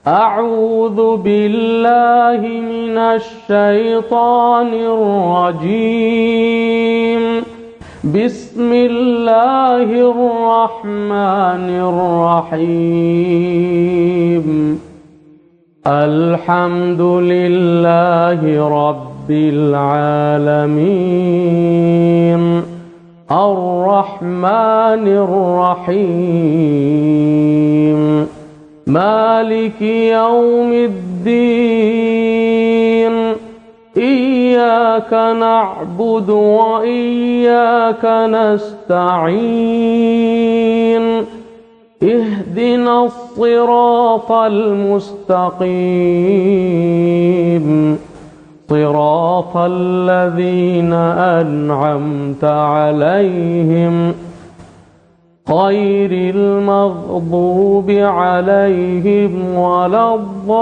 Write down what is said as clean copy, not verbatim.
أعوذ بالله من الشيطان الرجيم. بسم الله الرحمن الرحيم. الحمد لله رب العالمين الرحمن الرحيم مالك يوم الدين. إياك نعبد وإياك نستعين. اهدنا الصراط المستقيم صراط الذين أنعمت عليهم غير المغضوب عليهم ولا الضالين.